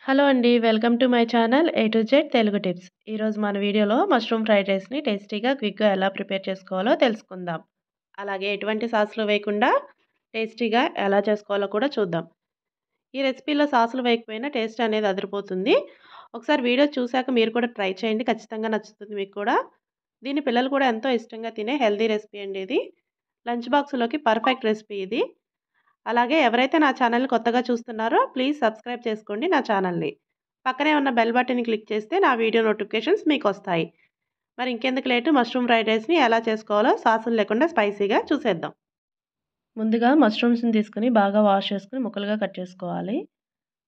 Hello అండి. Welcome to my channel A to Z Telugu tips. ఈరోజు మన వీడియోలో మష్రూమ్ ఫ్రైడ్ రైస్‌ని టేస్టీగా, క్విక్‌గా ఎలా ప్రిపేర్ చేసుకోవాలో తెలుసుకుందాం. అలాగే ఎటువంటి సాస్‌లు వేయకుండా టేస్టీగా ఎలా చేసుకోవాలో కూడా చూద్దాం. ఈ రెసిపీలో సాసులు వేయకపోయినా టేస్ట్ అనేది అదిరిపోతుంది. ఒకసారి వీడియో చూసాక మీరు కూడా ట్రై చేయండి. ఖచ్చితంగా నచ్చుతుంది మీకు కూడా. దీన్ని పిల్లలు కూడా ఎంతో ఇష్టంగా తినే హెల్తీ రెసిపీ అండి ఇది. లంచ్ బాక్స్‌లోకి పర్ఫెక్ట్ రెసిపీ ఇది. అలాగే ఎవరైతే నా ఛానల్‌ని కొత్తగా చూస్తున్నారో ప్లీజ్ సబ్స్క్రైబ్ చేసుకోండి నా ఛానల్‌ని. పక్కనే ఉన్న బెల్ బటన్‌ని క్లిక్ చేస్తే నా వీడియో నోటిఫికేషన్స్ మీకొస్తాయి. మరి ఇంకెందుకు లేటు మష్రూమ్ ఫ్రైడ్ రైస్‌ని ఎలా చేసుకోవాలో సాసులు లేకుండా స్పైసీగా చూసేద్దాం. ముందుగా మష్రూమ్స్‌ని తీసుకొని బాగా వాష్ చేసుకొని ముక్కలుగా కట్ చేసుకోవాలి.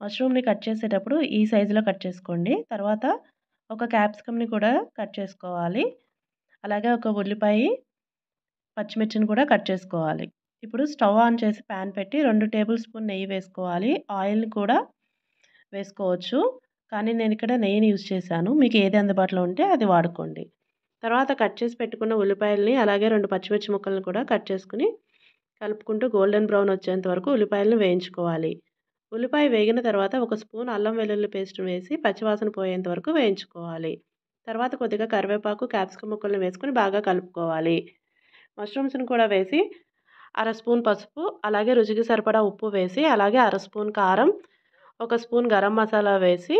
మష్రూమ్‌ని కట్ చేసేటప్పుడు ఈ సైజులో కట్ చేసుకోండి. తర్వాత ఒక క్యాప్సికమ్‌ని కూడా కట్ చేసుకోవాలి. అలాగే ఒక ఉల్లిపాయ, పచ్చిమిర్చిని కూడా కట్ చేసుకోవాలి. ఇప్పుడు స్టవ్ ఆన్ చేసి పాన్ పెట్టి 2 టేబుల్ స్పూన్ నెయ్యి వేసుకోవాలి. ఆయిల్‌ని కూడా వేసుకోవచ్చు. కానీ నేనిక్కడ నెయ్యిని యూజ్ చేశాను. మీకు ఏది అందుబాటులో ఉంటే అది వాడుకోండి. తర్వాత కట్ చేసి పెట్టుకున్న ఉల్లిపాయలని అలాగే 2 పచ్చిమిర్చి ముక్కలను కూడా కట్ చేసుకొని కలుపుకుంటూ గోల్డెన్ బ్రౌన్ వచ్చేంత వరకు ఉల్లిపాయలను వేయించుకోవాలి. ఉల్లిపాయ వేగిన తర్వాత ఒక స్పూన్ అల్లం వెల్లుల్లి పేస్ట్ వేసి పచ్చివాసన పోయేంత వరకు వేయించుకోవాలి. తర్వాత కొద్దిగా కరివేపాకు, క్యాప్సికమ్ ముక్కలను వేసుకొని బాగా కలుపుకోవాలి. మష్రూమ్స్‌ని కూడా వేసి అర స్పూన్ పసుపు, అలాగే రుచికి సరిపడా ఉప్పు వేసి, అలాగే అర స్పూన్ కారం, ఒక స్పూన్ గరం మసాలా వేసి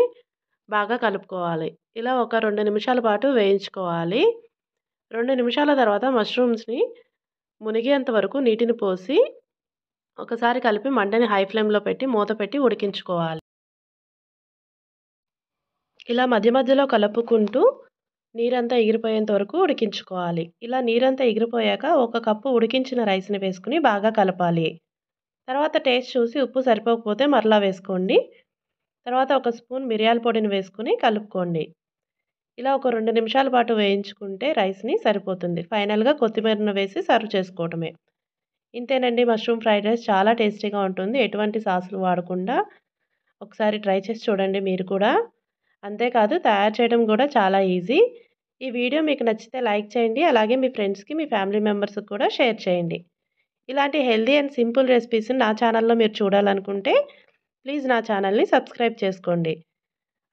బాగా కలుపుకోవాలి. ఇలా ఒక 2 నిమిషాల పాటు వేయించుకోవాలి. 2 నిమిషాల తర్వాత మష్రూమ్స్‌ని మునిగేంత వరకు నీటిని పోసి ఒకసారి కలిపి మంటని హై ఫ్లేమ్‌లో పెట్టి మూత పెట్టి ఉడికించుకోవాలి. ఇలా మధ్య మధ్యలో కలుపుకుంటూ నీరంతా ఎగిరిపోయేంత వరకు ఉడికించుకోవాలి. ఇలా నీరంతా ఎగిరిపోయాక ఒక కప్పు ఉడికించిన రైస్‌ని వేసుకొని బాగా కలపాలి. తర్వాత టేస్ట్ చూసి ఉప్పు సరిపోకపోతే మరలా వేసుకోండి. తర్వాత ఒక స్పూన్ మిరియాల పొడిని వేసుకొని కలుపుకోండి. ఇలా ఒక 2 నిమిషాల పాటు వేయించుకుంటే రైస్‌ని సరిపోతుంది. ఫైనల్‌గా కొత్తిమీరను వేసి సర్వ్ చేసుకోవటమే. ఇంతేనండి, మష్రూమ్ ఫ్రైడ్ రైస్ చాలా టేస్టీగా ఉంటుంది. ఎటువంటి సాసులు వాడకుండా ఒకసారి ట్రై చేసి చూడండి మీరు కూడా. అంతేకాదు తయారు చేయడం కూడా చాలా ఈజీ. ఈ వీడియో మీకు నచ్చితే లైక్ చేయండి. అలాగే మీ ఫ్రెండ్స్‌కి, మీ ఫ్యామిలీ మెంబర్స్‌కి కూడా షేర్ చేయండి. ఇలాంటి హెల్తీ అండ్ సింపుల్ రెసిపీస్‌ని నా ఛానల్‌లో మీరు చూడాలనుకుంటే ప్లీజ్ నా ఛానల్‌ని సబ్స్క్రైబ్ చేసుకోండి.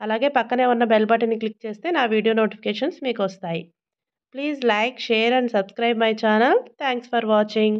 అలాగే పక్కనే ఉన్న బెల్ బటన్‌ని క్లిక్ చేస్తే నా వీడియో నోటిఫికేషన్స్ మీకొస్తాయి. Please like, share and subscribe my channel. Thanks for watching.